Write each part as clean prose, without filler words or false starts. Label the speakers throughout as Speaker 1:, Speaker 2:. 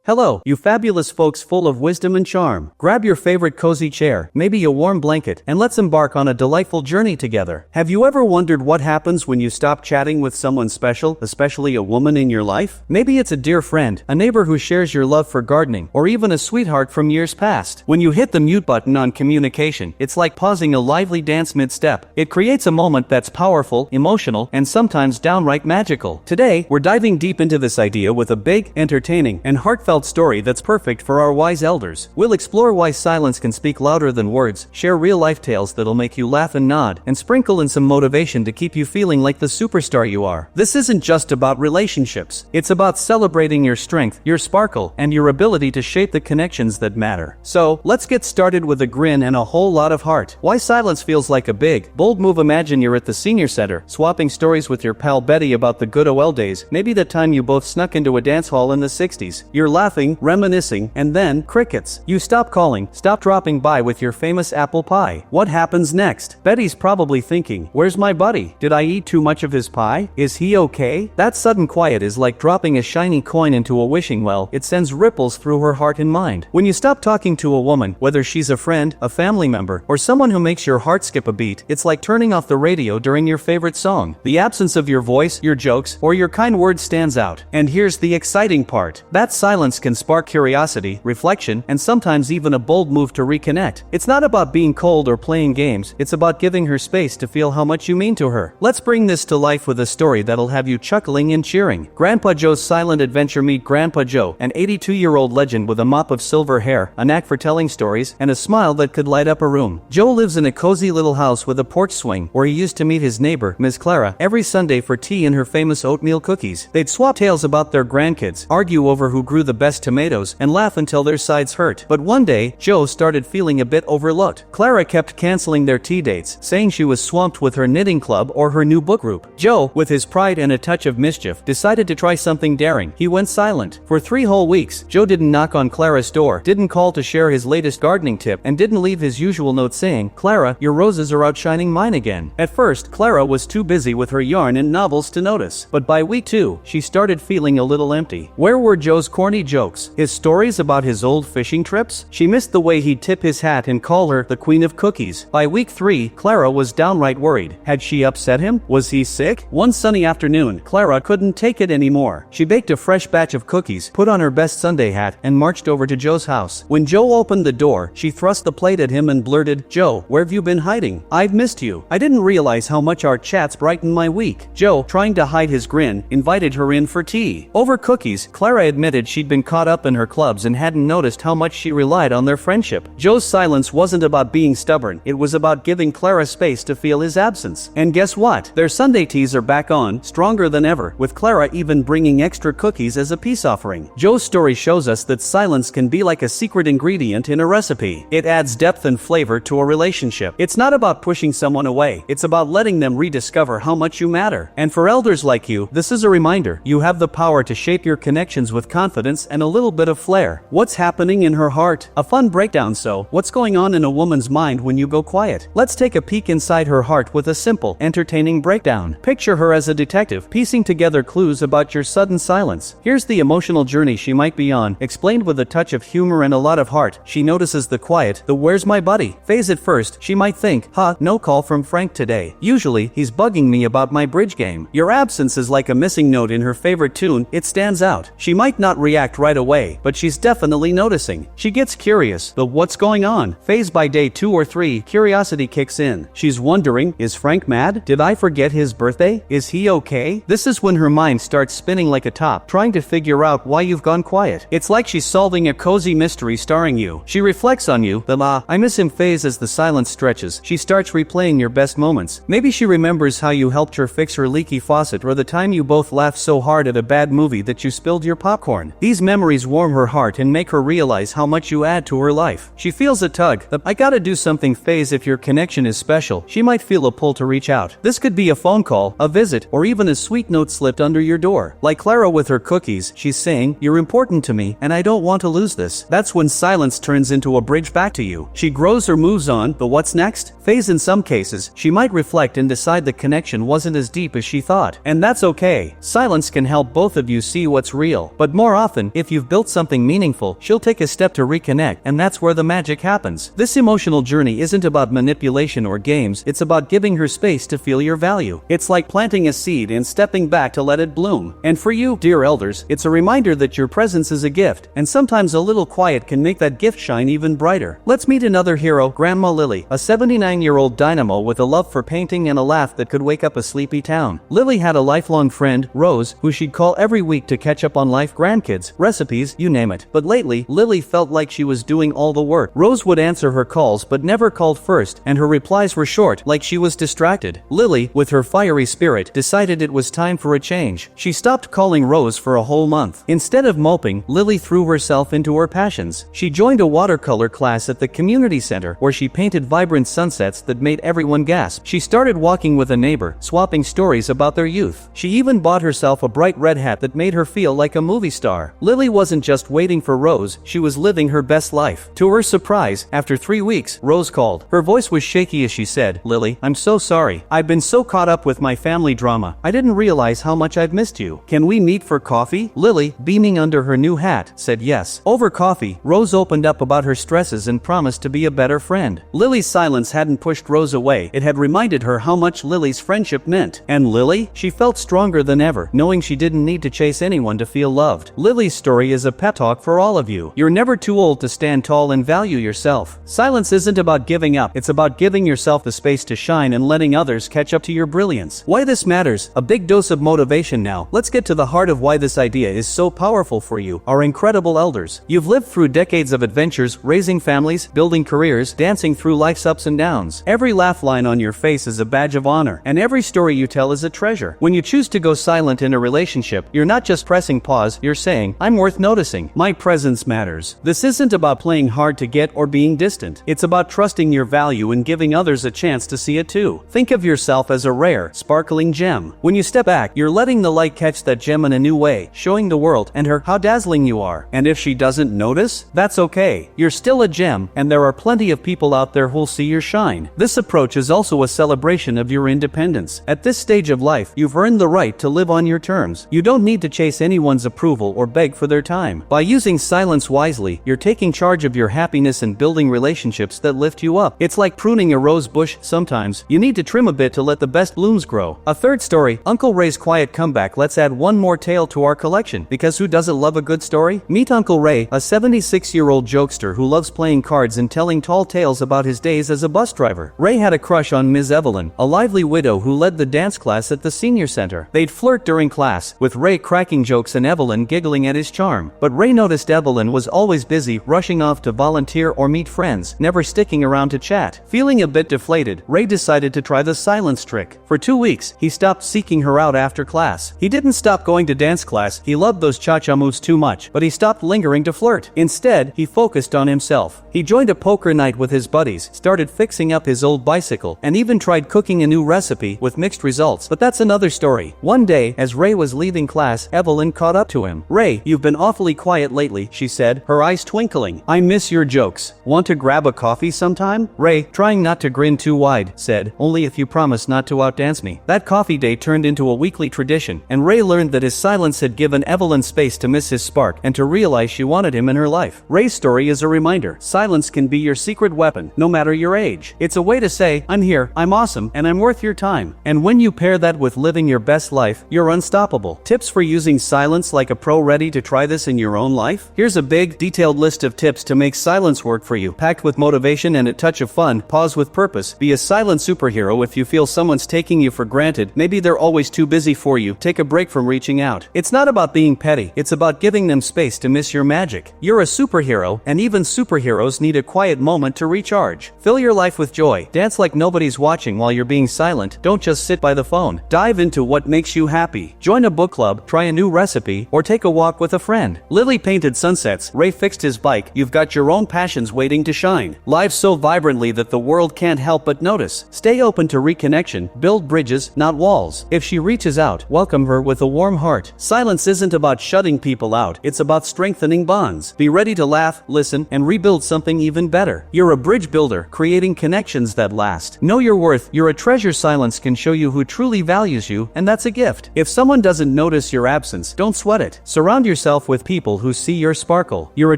Speaker 1: Hello, you fabulous folks full of wisdom and charm. Grab your favorite cozy chair, maybe a warm blanket, and let's embark on a delightful journey together. Have you ever wondered what happens when you stop chatting with someone special, especially a woman in your life? Maybe it's a dear friend, a neighbor who shares your love for gardening, or even a sweetheart from years past. When you hit the mute button on communication, it's like pausing a lively dance mid-step. It creates a moment that's powerful, emotional, and sometimes downright magical. Today, we're diving deep into this idea with a big, entertaining, and heartfelt story that's perfect for our wise elders. We'll explore why silence can speak louder than words, share real-life tales that'll make you laugh and nod, and sprinkle in some motivation to keep you feeling like the superstar you are. This isn't just about relationships. It's about celebrating your strength, your sparkle, and your ability to shape the connections that matter. So, let's get started with a grin and a whole lot of heart. Why silence feels like a big, bold move. Imagine you're at the senior center, swapping stories with your pal Betty about the good OL days, maybe the time you both snuck into a dance hall in the 60s. You're laughing, reminiscing, and then, crickets. You stop calling, stop dropping by with your famous apple pie. What happens next? Betty's probably thinking, where's my buddy? Did I eat too much of his pie? Is he okay? That sudden quiet is like dropping a shiny coin into a wishing well. It sends ripples through her heart and mind. When you stop talking to a woman, whether she's a friend, a family member, or someone who makes your heart skip a beat, it's like turning off the radio during your favorite song. The absence of your voice, your jokes, or your kind words stands out. And here's the exciting part. That silence can spark curiosity, reflection, and sometimes even a bold move to reconnect. It's not about being cold or playing games, it's about giving her space to feel how much you mean to her. Let's bring this to life with a story that'll have you chuckling and cheering. Grandpa Joe's Silent Adventure. Meet Grandpa Joe, an 82-year-old legend with a mop of silver hair, a knack for telling stories, and a smile that could light up a room. Joe lives in a cozy little house with a porch swing, where he used to meet his neighbor, Miss Clara, every Sunday for tea and her famous oatmeal cookies. They'd swap tales about their grandkids, argue over who grew the best tomatoes, and laugh until their sides hurt. But one day, Joe started feeling a bit overlooked. Clara kept canceling their tea dates, saying she was swamped with her knitting club or her new book group. Joe, with his pride and a touch of mischief, decided to try something daring. He went silent. For 3 whole weeks, Joe didn't knock on Clara's door, didn't call to share his latest gardening tip, and didn't leave his usual note saying, "Clara, your roses are outshining mine again." At first, Clara was too busy with her yarn and novels to notice. But by week 2, she started feeling a little empty. Where were Joe's corny jokes? His stories about his old fishing trips? She missed the way he'd tip his hat and call her the Queen of Cookies. By week 3, Clara was downright worried. Had she upset him? Was he sick? One sunny afternoon, Clara couldn't take it anymore. She baked a fresh batch of cookies, put on her best Sunday hat, and marched over to Joe's house. When Joe opened the door, she thrust the plate at him and blurted, "Joe, where've you been hiding? I've missed you. I didn't realize how much our chats brightened my week." Joe, trying to hide his grin, invited her in for tea. Over cookies, Clara admitted she'd been caught up in her clubs and hadn't noticed how much she relied on their friendship. Joe's silence wasn't about being stubborn, it was about giving Clara space to feel his absence. And guess what? Their Sunday teas are back on, stronger than ever, with Clara even bringing extra cookies as a peace offering. Joe's story shows us that silence can be like a secret ingredient in a recipe. It adds depth and flavor to a relationship. It's not about pushing someone away, it's about letting them rediscover how much you matter. And for elders like you, this is a reminder. You have the power to shape your connections with confidence and a little bit of flair. What's happening in her heart? A fun breakdown. So, what's going on in a woman's mind when you go quiet? Let's take a peek inside her heart with a simple, entertaining breakdown. Picture her as a detective, piecing together clues about your sudden silence. Here's the emotional journey she might be on, explained with a touch of humor and a lot of heart. She notices the quiet, the "where's my buddy" phase. At first, she might think, no call from Frank today. Usually, he's bugging me about my bridge game. Your absence is like a missing note in her favorite tune. It stands out. She might not react right away, but she's definitely noticing. She gets curious. The "what's going on" phase. By day 2 or 3, curiosity kicks in. She's wondering, is Frank mad? Did I forget his birthday? Is he okay? This is when her mind starts spinning like a top, trying to figure out why you've gone quiet. It's like she's solving a cozy mystery starring you. She reflects on you, the "I miss him" phase. As the silence stretches, she starts replaying your best moments. Maybe she remembers how you helped her fix her leaky faucet, or the time you both laughed so hard at a bad movie that you spilled your popcorn. These memories warm her heart and make her realize how much you add to her life. She feels a tug, the "I gotta do something" phase. If your connection is special, she might feel a pull to reach out. This could be a phone call, a visit, or even a sweet note slipped under your door. Like Clara with her cookies, she's saying, "You're important to me, and I don't want to lose this." That's when silence turns into a bridge back to you. She grows or moves on, the "what's next" phase. In some cases, she might reflect and decide the connection wasn't as deep as she thought. And that's okay. Silence can help both of you see what's real. But more often, If you've built something meaningful, she'll take a step to reconnect, and that's where the magic happens. This emotional journey isn't about manipulation or games, it's about giving her space to feel your value. It's like planting a seed and stepping back to let it bloom. And for you, dear elders, it's a reminder that your presence is a gift, and sometimes a little quiet can make that gift shine even brighter. Let's meet another hero, Grandma Lily, a 79-year-old dynamo with a love for painting and a laugh that could wake up a sleepy town. Lily had a lifelong friend, Rose, who she'd call every week to catch up on life, grandkids, recipes, you name it. But lately, Lily felt like she was doing all the work. Rose would answer her calls but never called first, and her replies were short, like she was distracted. Lily, with her fiery spirit, decided it was time for a change. She stopped calling Rose for a whole month. Instead of moping, Lily threw herself into her passions. She joined a watercolor class at the community center, where she painted vibrant sunsets that made everyone gasp. She started walking with a neighbor, swapping stories about their youth. She even bought herself a bright red hat that made her feel like a movie star. Lily wasn't just waiting for Rose, she was living her best life. To her surprise, after 3 weeks, Rose called. Her voice was shaky as she said, "Lily, I'm so sorry. I've been so caught up with my family drama. I didn't realize how much I've missed you. Can we meet for coffee?" Lily, beaming under her new hat, said yes. Over coffee, Rose opened up about her stresses and promised to be a better friend. Lily's silence hadn't pushed Rose away, it had reminded her how much Lily's friendship meant. And Lily? She felt stronger than ever, knowing she didn't need to chase anyone to feel loved. Lily's story is a pep talk for all of you. You're never too old to stand tall and value yourself. Silence isn't about giving up, it's about giving yourself the space to shine and letting others catch up to your brilliance. Why this matters? A big dose of motivation now. Let's get to the heart of why this idea is so powerful for you, our incredible elders. You've lived through decades of adventures, raising families, building careers, dancing through life's ups and downs. Every laugh line on your face is a badge of honor, and every story you tell is a treasure. When you choose to go silent in a relationship, you're not just pressing pause, you're saying, "I'm worth noticing. My presence matters." This isn't about playing hard to get or being distant. It's about trusting your value and giving others a chance to see it too. Think of yourself as a rare, sparkling gem. When you step back, you're letting the light catch that gem in a new way, showing the world and her how dazzling you are. And if she doesn't notice, that's okay. You're still a gem, and there are plenty of people out there who'll see your shine. This approach is also a celebration of your independence. At this stage of life, you've earned the right to live on your terms. You don't need to chase anyone's approval or beg for their time. By using silence wisely, you're taking charge of your happiness and building relationships that lift you up. It's like pruning a rose bush. Sometimes you need to trim a bit to let the best blooms grow. A third story, Uncle Ray's quiet comeback. Let's add one more tale to our collection, because who doesn't love a good story? Meet Uncle Ray, a 76-year-old jokester who loves playing cards and telling tall tales about his days as a bus driver. Ray had a crush on Ms. Evelyn, a lively widow who led the dance class at the senior center. They'd flirt during class, with Ray cracking jokes and Evelyn giggling at his charm. But Ray noticed Evelyn was always busy, rushing off to volunteer or meet friends, never sticking around to chat. Feeling a bit deflated, Ray decided to try the silence trick. For 2 weeks, he stopped seeking her out after class. He didn't stop going to dance class, he loved those cha-cha moves too much, but he stopped lingering to flirt. Instead, he focused on himself. He joined a poker night with his buddies, started fixing up his old bicycle, and even tried cooking a new recipe, with mixed results. But that's another story. One day, as Ray was leaving class, Evelyn caught up to him. "Ray, you've been awfully quiet lately," she said, her eyes twinkling. "I miss your jokes. Want to grab a coffee sometime?" Ray, trying not to grin too wide, said, "Only if you promise not to outdance me." That coffee date turned into a weekly tradition, and Ray learned that his silence had given Evelyn space to miss his spark and to realize she wanted him in her life. Ray's story is a reminder. Silence can be your secret weapon, no matter your age. It's a way to say, "I'm here, I'm awesome, and I'm worth your time." And when you pair that with living your best life, you're unstoppable. Tips for using silence like a pro. Ready to try this in your own life? Here's a big, detailed list of tips to make silence work for you. Packed with motivation and a touch of fun. Pause with purpose. Be a silent superhero. If you feel someone's taking you for granted, maybe they're always too busy for you, take a break from reaching out. It's not about being petty, it's about giving them space to miss your magic. You're a superhero, and even superheroes need a quiet moment to recharge. Fill your life with joy. Dance like nobody's watching while you're being silent. Don't just sit by the phone. Dive into what makes you happy. Join a book club, try a new recipe, or take a walk with a friend. Lily painted sunsets, Ray fixed his bike. You've got your own passions waiting to shine. Live so vibrantly that the world can't help but notice. Stay open to reconnection. Build bridges, not walls. If she reaches out, welcome her with a warm heart. Silence isn't about shutting people out, it's about strengthening bonds. Be ready to laugh, listen, and rebuild something even better. You're a bridge builder, creating connections that last. Know your worth. You're a treasure. Silence can show you who truly values you, and that's a gift. If someone doesn't notice your absence, don't sweat it. Surround yourself yourself with people who see your sparkle. You're a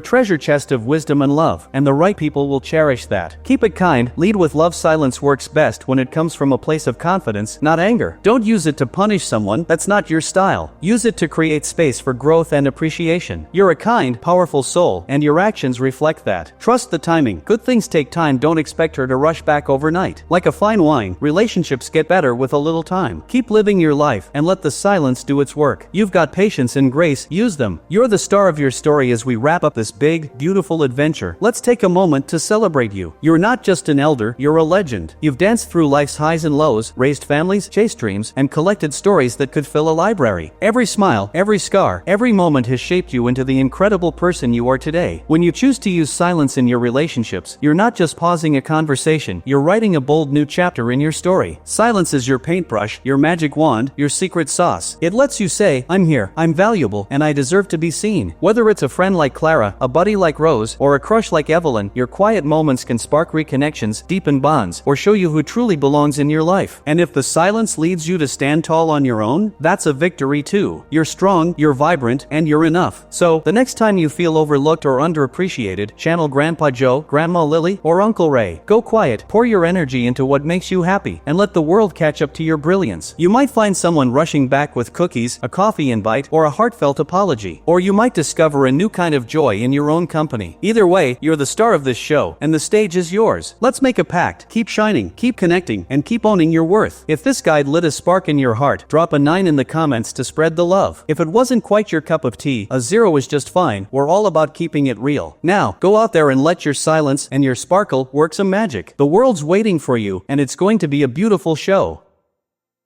Speaker 1: treasure chest of wisdom and love, and the right people will cherish that. Keep it kind, lead with love. Silence works best when it comes from a place of confidence, not anger. Don't use it to punish someone, that's not your style. Use it to create space for growth and appreciation. You're a kind, powerful soul, and your actions reflect that. Trust the timing. Good things take time, don't expect her to rush back overnight. Like a fine wine, relationships get better with a little time. Keep living your life, and let the silence do its work. You've got patience and grace, use them. You're the star of your story. As we wrap up this big, beautiful adventure, let's take a moment to celebrate you. You're not just an elder, you're a legend. You've danced through life's highs and lows, raised families, chased dreams, and collected stories that could fill a library. Every smile, every scar, every moment has shaped you into the incredible person you are today. When you choose to use silence in your relationships, you're not just pausing a conversation, you're writing a bold new chapter in your story. Silence is your paintbrush, your magic wand, your secret sauce. It lets you say, I'm here, I'm valuable, and I deserve to be seen. Whether it's a friend like Clara, a buddy like Rose, or a crush like Evelyn, your quiet moments can spark reconnections, deepen bonds, or show you who truly belongs in your life. And if the silence leads you to stand tall on your own, that's a victory too. You're strong, you're vibrant, and you're enough. So, the next time you feel overlooked or underappreciated, channel Grandpa Joe, Grandma Lily, or Uncle Ray. Go quiet, pour your energy into what makes you happy, and let the world catch up to your brilliance. You might find someone rushing back with cookies, a coffee invite, or a heartfelt apology. Or you might discover a new kind of joy in your own company. Either way, you're the star of this show, and the stage is yours. Let's make a pact. Keep shining, keep connecting, and keep owning your worth. If this guide lit a spark in your heart, drop a 9 in the comments to spread the love. If it wasn't quite your cup of tea, a 0 is just fine. We're all about keeping it real. Now, go out there and let your silence and your sparkle work some magic. The world's waiting for you, and it's going to be a beautiful show.